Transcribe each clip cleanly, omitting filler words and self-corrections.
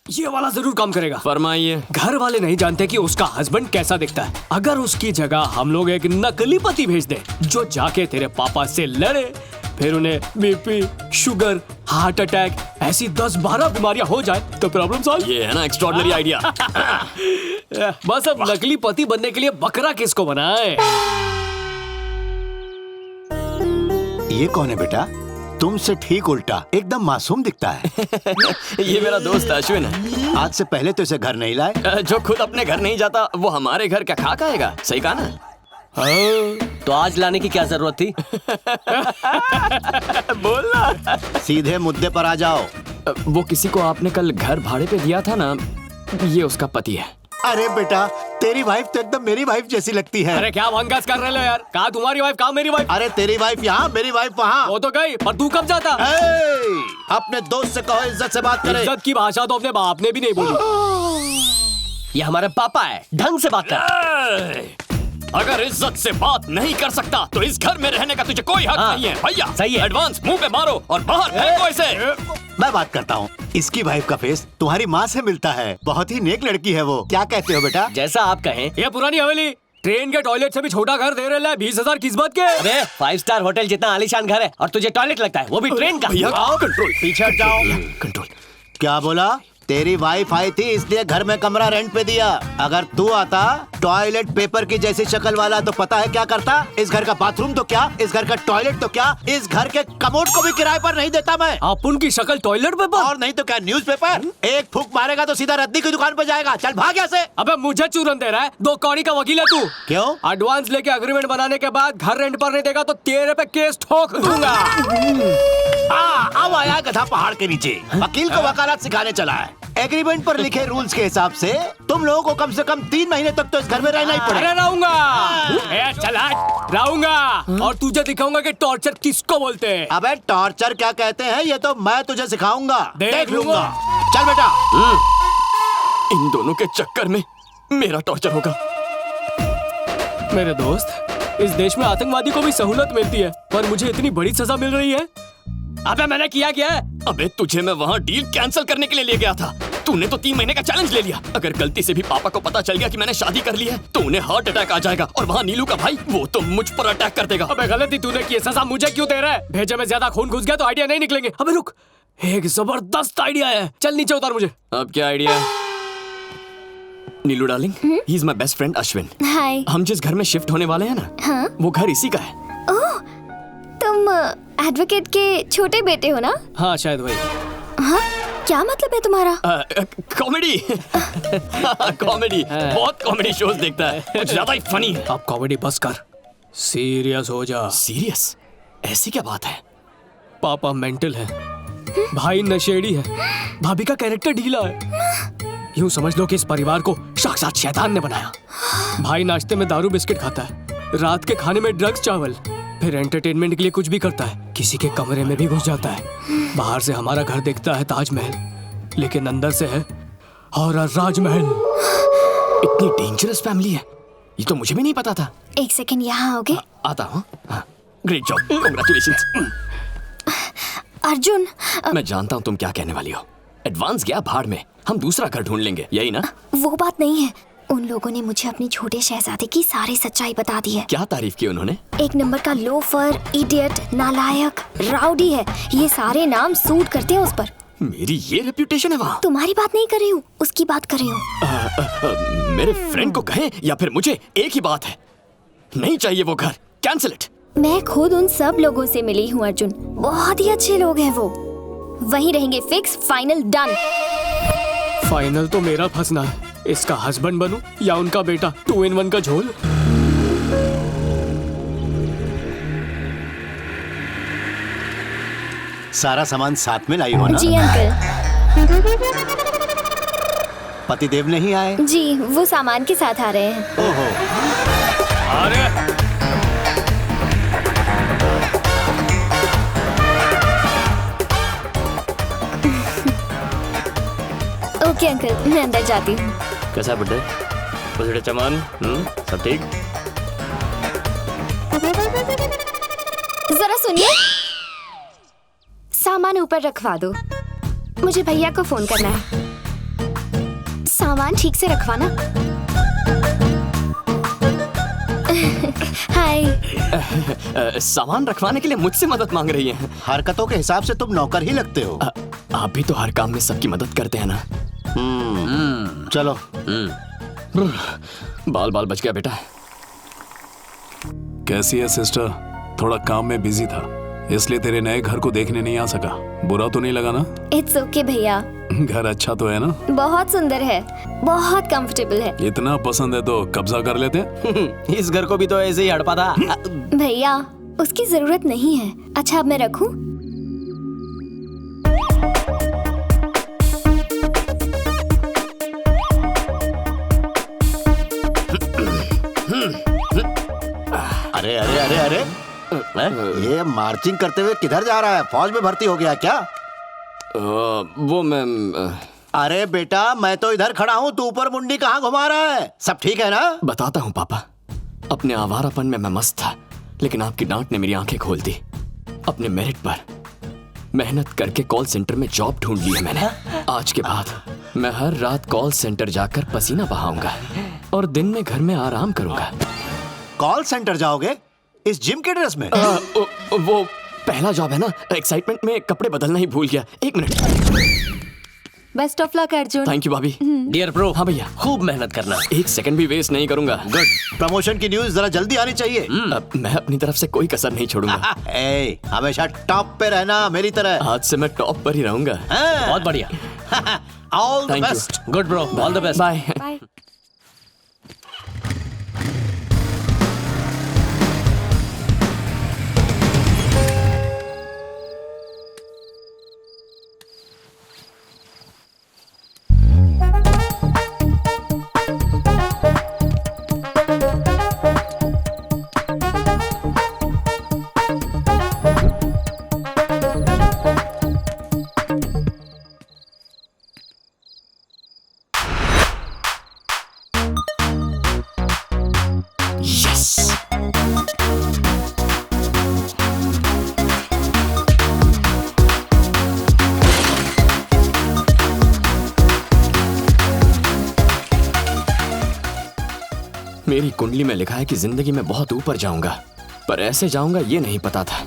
ये वाला जरूर काम करेगा। फरमाइए। घर वाले नहीं जानते कि उसका हस्बैंड कैसा दिखता है। अगर उसकी जगह हम लोग एक नकली पति भेज दे जो जाके तेरे पापा से लड़े, फिर उन्हें बीपी, शुगर, हार्ट अटैक ऐसी 10-12 बीमारियां हो जाए तो प्रॉब्लम सॉल्व। ये है ना एक्स्ट्रॉर्डिनरी आइडिया। बस अब नकली पति बनने के लिए बकरा किसको बनाए? ये कौन है बेटा? तुमसे ठीक उल्टा, एकदम मासूम दिखता है। ये मेरा दोस्त अश्विन है। आज से पहले तो इसे घर नहीं लाए। जो खुद अपने घर नहीं जाता वो हमारे घर क्या खा खाएगा? सही कहा ना? तो आज लाने की क्या जरूरत थी? बोलना। सीधे मुद्दे पर आ जाओ। वो किसी को आपने कल घर भाड़े पे दिया था ना, ये उसका पति है। अरे बेटा, तेरी वाइफ तो एकदम मेरी वाइफ जैसी लगती है। अरे क्या भंगास कर रहे हो यार? कहा तुम्हारी वाइफ, कहा मेरी वाइफ? अरे तेरी वाइफ यहाँ, मेरी वाइफ वहाँ। वो तो गई, पर तू कब जाता? अपने दोस्त से कहो इज्जत से बात करे। इज्जत की भाषा तो अपने बाप ने भी नहीं बोली। ये हमारे पापा है, ढंग से बात कर। अगर इज्जत से बात नहीं कर सकता तो इस घर में रहने का तुझे कोई हक नहीं है। भैया सही है। एडवांस मुंह पे मारो और बाहर फेंको इसे। मैं बात करता हूँ। इसकी वाइफ का फेस तुम्हारी माँ से मिलता है। बहुत ही नेक लड़की है वो। क्या कहते हो बेटा? जैसा आप कहें। ये पुरानी हवेली ट्रेन के टॉयलेट से भी छोटा घर दे रहे हैं 20,000 किस बात के? अरे 5 स्टार होटल जितना आलीशान घर है और तुझे टॉयलेट लगता है, वो भी ट्रेन का। भैया कंट्रोल, पीछे हट जाओ। कंट्रोल। क्या बोला? तेरी वाइफ आई थी इसलिए घर में कमरा रेंट पे दिया। अगर तू आता टॉयलेट पेपर की जैसी शक्ल वाला तो पता है क्या करता? इस घर का बाथरूम तो क्या, इस घर का टॉयलेट तो क्या, इस घर के कमोड को भी किराए पर नहीं देता मैं। आप उनकी शक्ल टॉयलेट पेपर? और नहीं तो क्या न्यूज़पेपर? एक फूंक मारेगा तो सीधा रद्दी की दुकान पर जाएगा। चल भाग यहाँ से। अबे मुझे चूरन दे रहा है? 2 कौड़ी का वकील है तू। क्यों? एडवांस लेके एग्रीमेंट बनाने के बाद घर रेंट पर नहीं देगा तो तेरे पे केस ठोक दूंगा। अब आया गधा पहाड़ के नीचे। वकील को वकालत सिखाने चला है। एग्रीमेंट पर लिखे रूल्स के हिसाब से तुम लोगों को कम से कम 3 महीने तक तो इस घर में रहना ही पड़ेगा। अरे रहूंगा, चला रहूंगा और तुझे दिखाऊंगा कि टॉर्चर किसको बोलते हैं। अबे टॉर्चर क्या कहते हैं ये तो मैं तुझे सिखाऊंगा। देख लूंगा। चल बेटा। इन दोनों के चक्कर में मेरा टॉर्चर होगा। मेरे दोस्त, इस देश में आतंकवादी को भी सहूलत मिलती है पर मुझे इतनी बड़ी सजा मिल रही है। अबे मैंने किया क्या है? अबे तुझे मैं वहाँ डील कैंसिल करने के लिए ले गया था। तूने तो 3 महीने का चैलेंज ले लिया। अगर गलती से भी पापा को पता चल गया कि मैंने शादी कर ली है तो उन्हें हार्ट अटैक आ जाएगा और वहाँ नीलू का भाई वो तो मुझ पर अटैक कर देगा। अबे गलती तूने की, सजा मुझे क्यों दे रहा है? भेजे में ज्यादा खून घुस गया तो आइडिया नहीं निकलेंगे। अबे रुक, एक जबरदस्त आइडिया है। चल नीचे उतार मुझे। अब क्या आइडिया है? Neelu darling, he is my best friend Ashwin. Hi. हम जिस घर में शिफ्ट होने वाले हैं ना, हाँ? वो घर इसी का है। ओह, तुम एडवोकेट के छोटे बेटे हो ना? हाँ शायद वही। हाँ? क्या मतलब है तुम्हारा? कॉमेडी। कॉमेडी, बहुत कॉमेडी शोज देखता है, कुछ ज्यादा ही फनी है। अब कॉमेडी बस कर, सीरियस हो जा। सीरियस? ऐसी क्या बात है? पापा मेंटल है, भाई नशेड़ी है, भाभी का कैरेक्टर ढीला है। यूं समझ लो कि इस परिवार को साक्षात शैतान ने बनाया। भाई नाश्ते में दारू बिस्किट खाता है, रात के खाने में ड्रग्स चावल, फिर एंटरटेनमेंट के लिए कुछ भी करता है। किसी के कमरे में भी घुस जाता है। बाहर से हमारा घर देखता है ताजमहल, लेकिन अंदर से है हॉरर राजमहल। इतनी डेंजरस फैमिली है, ये तो मुझे भी नहीं पता था। 1 सेकंड यहाँ आओगे? आता हूँ। Great job, congratulations. अर्जुन, मैं जानता हूँ तुम क्या कहने वाली हो। एडवांस गया भाड़ में, हम दूसरा घर ढूंढ लेंगे, यही ना? वो बात नहीं है। उन लोगों ने मुझे अपने छोटे शहजादे की सारी सच्चाई बता दी है। क्या तारीफ की उन्होंने? 1 नंबर का लोफर, इडियट, नालायक, राउडी है। ये सारे नाम सूट करते हैं उस पर। मेरी ये रेप्यूटेशन है वहाँ। तुम्हारी बात नहीं कर रही हूँ, उसकी बात कर रही हूँ। मेरे फ्रेंड को कहें या फिर मुझे, एक ही बात है, नहीं चाहिए वो घर, कैंसिल इट। मैं खुद उन सब लोगों से मिली हूँ अर्जुन, बहुत ही अच्छे लोग हैं वो। वहीं रहेंगे, फिक्स, फाइनल, डन। फाइनल तो मेरा फंसना है। इसका हस्बैंड बनूं या उनका बेटा? 2 in 1 का झोल। सारा सामान साथ में लाई हो ना? जी अंकल। पतिदेव नहीं आए? जी, वो सामान के साथ आ रहे हैं। ओहो। अरे ओके अंकल, मैं अंदर जाती हूँ। कैसा है बुड्ढे? बुढ़े चमन, सब ठीक? जरा सुनिए, सामान ऊपर रखवा दो, मुझे भैया को फोन करना है। सामान ठीक से रखवाना। हाय। सामान रखवाने के लिए मुझसे मदद मांग रही हैं। हरकतों के हिसाब से तुम नौकर ही लगते हो। आप भी तो हर काम में सबकी मदद करते हैं ना। चलो। बाल बाल बच गया बेटा। कैसी है सिस्टर? थोड़ा काम में बिजी था, इसलिए तेरे नए घर को देखने नहीं आ सका। बुरा तो नहीं लगा ना? इट्स ओके भैया। घर अच्छा तो है ना? बहुत सुंदर है, बहुत कंफर्टेबल है। इतना पसंद है तो कब्जा कर लेते हैं। इस घर को भी तो ऐसे ही हड़पा था। भैया उसकी जरूरत नहीं है। अच्छा अब मैं रखूं? अरे अरे अरे अरे, ये मार्चिंग करते हुए किधर जा रहा है? फौज में भर्ती हो गया क्या? वो मैं अरे बेटा, मैं तो इधर खड़ा हूँ, तू ऊपर मुंडी कहाँ घुमा रहा है? सब ठीक है ना? बताता हूँ पापा। अपने आवारापन में मैं मस्त था, लेकिन आपकी डांट ने मेरी आंखें खोल दी। अपने मेरिट पर मेहनत करके कॉल सेंटर में जॉब ढूंढ ली है मैंने। आज के बाद मैं हर रात कॉल सेंटर जाकर पसीना बहाऊंगा और दिन में घर में आराम करूंगा। कॉल सेंटर जाओगे इस जिम के ड्रेस में? वो पहला जॉब है ना, एक्साइटमेंट में कपड़े बदलना ही भूल गया। एक minute. Best of luck Arjun. Thank you भाभी। डियर ब्रो, हाँ भैया, खूब मेहनत करना। एक सेकंड भी वेस्ट नहीं करूंगा। गुड। प्रमोशन की न्यूज़ जरा जल्दी आनी चाहिए। अब मैं अपनी तरफ से कोई कसर नहीं छोड़ूंगा। ए, हमेशा टॉप पे रहना मेरी तरह। आज से मैं टॉप पर ही रहूंगा। बहुत बढ़िया। All the Thank you. Best. Good bro, all the best. Bye. Bye. मेरी कुंडली में लिखा है कि जिंदगी में बहुत ऊपर जाऊंगा, पर ऐसे जाऊंगा ये नहीं पता था।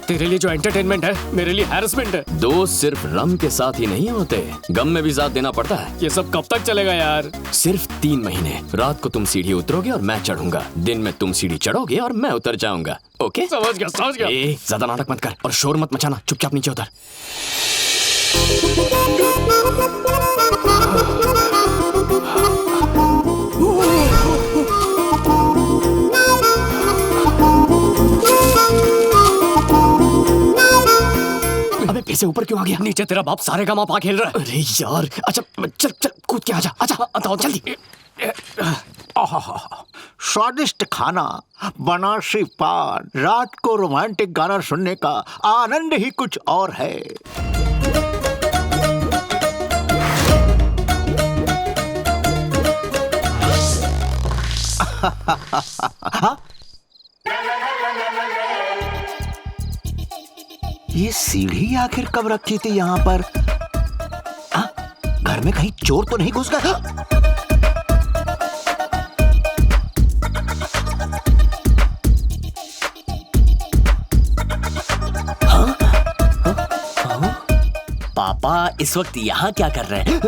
तेरे लिए जो एंटरटेनमेंट है मेरे लिए हैरेसमेंट है। दोस्त सिर्फ रम के साथ ही नहीं होते, गम में भी साथ देना पड़ता है। ये सब कब तक चलेगा यार? सिर्फ 3 महीने। रात को तुम सीढ़ी उतरोगे और मैं चढ़ूंगा, दिन में तुम सीढ़ी चढ़ोगे और मैं उतर जाऊंगा। ओके? समझ गया समझ गया। ए, ज्यादा नाटक मत कर और शोर मत मचाना, चुपचाप नीचे उतर। अबे पैसे ऊपर क्यों आ गया? नीचे तेरा बाप सारे का मापा खेल रहा है। अरे यार, अच्छा चल चल कूद के आजा। आजा जल्दी। स्वादिष्ट खाना, बनारसी पान, रात को रोमांटिक गाना सुनने का आनंद ही कुछ और है। ये सीढ़ी आखिर कब रखी थी यहाँ पर? घर में कहीं चोर तो नहीं घुस गया? पापा इस वक्त यहाँ क्या कर रहे हैं?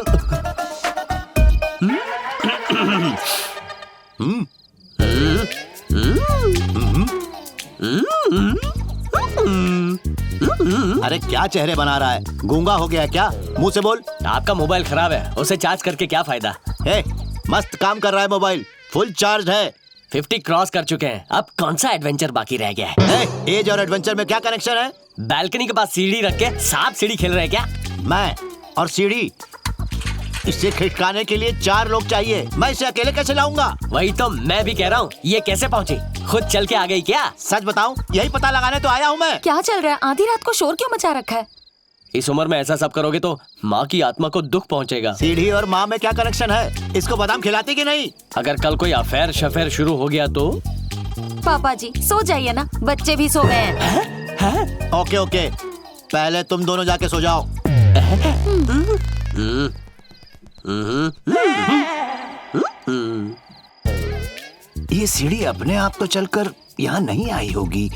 अरे क्या चेहरे बना रहा है? गूंगा हो गया क्या? मुंह से बोल। आपका मोबाइल खराब है, उसे चार्ज करके क्या फायदा? हे, मस्त काम कर रहा है मोबाइल, फुल चार्ज है। 50 क्रॉस कर चुके हैं, अब कौन सा एडवेंचर बाकी रह गया है? एज और एडवेंचर में क्या कनेक्शन है? बालकनी के पास सीढ़ी रख के सांप सीढ़ी खेल रहे हैं क्या? मैं और सीढ़ी, इसे खिसकाने के लिए 4 लोग चाहिए। मैं इसे अकेले कैसे लाऊंगा? वही तो मैं भी कह रहा हूँ, ये कैसे पहुँची? खुद चल के आ गई क्या? सच बताऊं, यही पता लगाने तो आया हूँ मैं। क्या चल रहा है? आधी रात को शोर क्यों मचा रखा है? इस उम्र में ऐसा सब करोगे तो माँ की आत्मा को दुख पहुंचेगा। सीढ़ी और माँ में क्या कनेक्शन है? इसको बादाम खिलाती कि नहीं? अगर कल कोई अफेयर शफेयर शुरू हो गया तो? पापा जी सो जाइए ना, बच्चे भी सो गए हैं। ओके ओके, पहले तुम दोनों जाके सो जाओ। ये सीढ़ी अपने आप तो चलकर यहाँ नहीं आई होगी।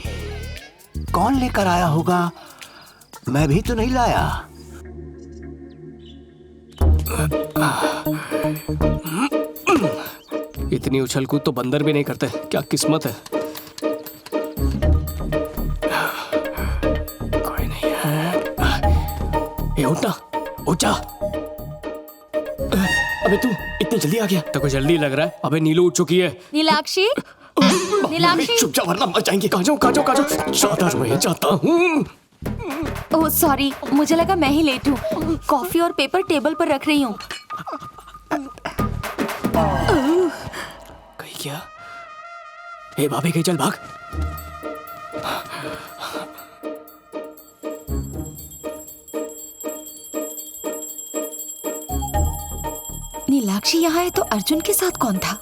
कौन लेकर आया होगा? मैं भी तो नहीं लाया। इतनी उछल कूद तो बंदर भी नहीं करते। क्या किस्मत है। कोई नहीं है। ए उठना, उठ जा। अबे तू इतनी जल्दी आ गया? तो कोई जल्दी लग रहा है। अबे नीलू उठ चुकी है। नीलाक्षी, नीलाक्षी। चुप जा वरना मर जाएंगे। कहाँ जाऊँ? चादर में जाता हूँ। ओह सॉरी, मुझे लगा मैं ही लेट हूँ। कॉफी और पेपर टेबल पर रख रही हूँ। कहीं क्या? ए भाभी कहीं चल भाग। नीलाक्षी यहाँ है तो अर्जुन के साथ कौन था?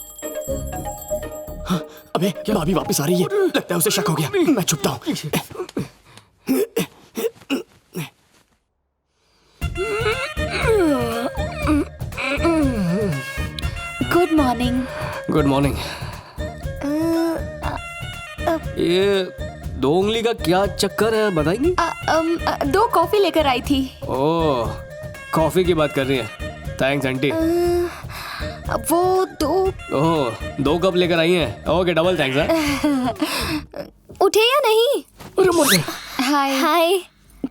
अबे भाभी वापस आ रही है। लगता है उसे शक हो गया। मैं छुपता हूँ। Good morning. Good morning. ये दो उंगली का क्या चक्कर है बताएंगी? 2 कॉफी लेकर आई थी। ओह, कॉफी की बात कर रही है। Thanks aunty. वो 2। ओह, 2 कप लेकर आई हैं। ओके, डबल थैंक्स है। उठे या नहीं? हाय हाय।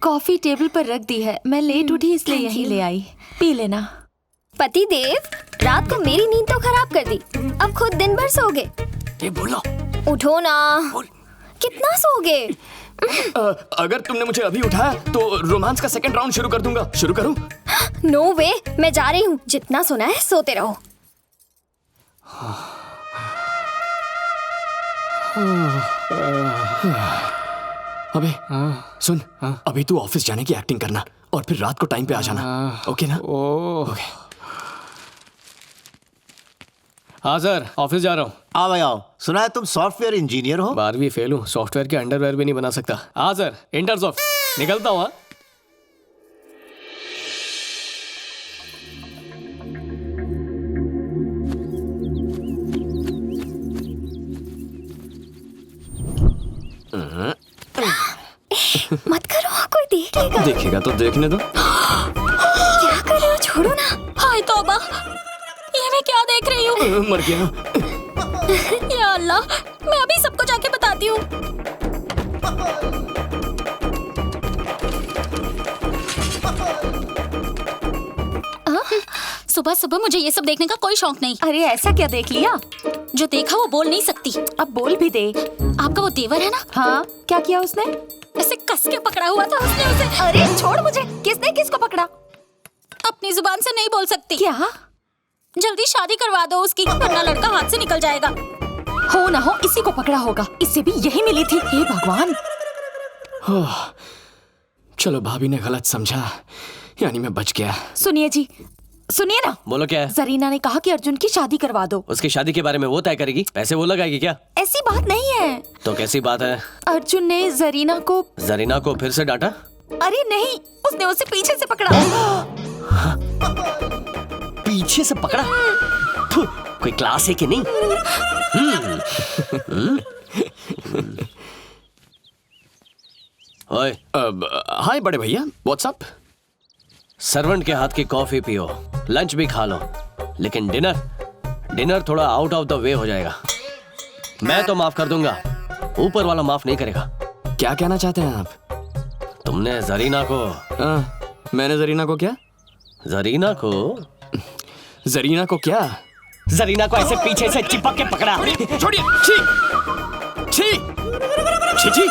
कॉफी टेबल पर रख दी है। मैं लेट उठी इसलिए Thank यहीं you. ले आई। पी लेना। पति देव, रात को मेरी नींद तो खराब कर दी। अब खुद दिन भर सोगे। ये बोलो। उठो ना। कितना सोगे? अगर तुमने मुझे अभी उठाया तो रोमांस का सेकंड राउंड शुरू कर दूंगा। शुरू करूं? नो वे, मैं जा रही हूँ। जितना सुना है सोते रहो। अबे सुन, अभी तू ऑफिस जाने की एक्टिंग करना और फिर रात को टाइम पे आ जाना। ओके ना? ओह, हाँ सर, ऑफिस जा रहा हूँ। आओ भाई आओ। सुना है तुम सॉफ्टवेयर इंजीनियर हो? 12वीं फेल हूँ। सॉफ्टवेयर के अंडरवेयर भी नहीं बना सकता। हाँ सर, इंटर्स ऑफ। निकलता हूँ। हाँ? मत करो, कोई देख लेगा। देखेगा तो देखने दो। क्या कर रहे हो? छोड़ो ना। हाय तौबा, ये मैं क्या देख रही हूँ? मर गया। या अल्लाह, मैं अभी सबको जाके बताती हूँ। सुबह सुबह मुझे ये सब देखने का कोई शौक नहीं। अरे ऐसा क्या देख लिया? जो देखा वो बोल नहीं सकती। अब बोल भी दे। आपका वो देवर है ना, हाँ, क्या किया उसने? ऐसे कस के पकड़ा हुआ था उसने उसे। अरे छोड़ मुझे। किसने किसको पकड़ा? अपनी जुबान से नहीं बोल सकती। क्या? जल्दी शादी करवा दो उसकी, वरना लड़का हाथ से निकल जाएगा। हो ना हो इसी को पकड़ा होगा। इससे भी यही मिली थी। हे भगवान। चलो भाभी ने गलत समझा, यानी मैं बच गया। सुनिए जी, सुनिए ना। बोलो क्या है? जरीना ने कहा कि अर्जुन की शादी करवा दो। उसकी शादी के बारे में वो तय करेगी? पैसे वो लगाएगी क्या? ऐसी बात नहीं है। तो कैसी बात है? अर्जुन ने जरीना को। जरीना को फिर से डांटा? अरे नहीं, उसने उसे पीछे से पकड़ा। पीछे से पकड़ा? थू, कोई क्लास है कि नहीं? ओए, हाय बड़े भैया, व्हाट्सअप? सर्वेंट के हाथ की कॉफी पियो, लंच भी खा लो, लेकिन डिनर थोड़ा आउट ऑफ द वे हो जाएगा। मैं तो माफ कर दूंगा, ऊपर वाला माफ नहीं करेगा। क्या कहना चाहते हैं आप? तुमने जरीना को। मैंने जरीना को क्या? जरीना को? जरीना को क्या? जरीना को ऐसे पीछे से चिपक के पकड़ा। छोड़िए। छी छी छी छी।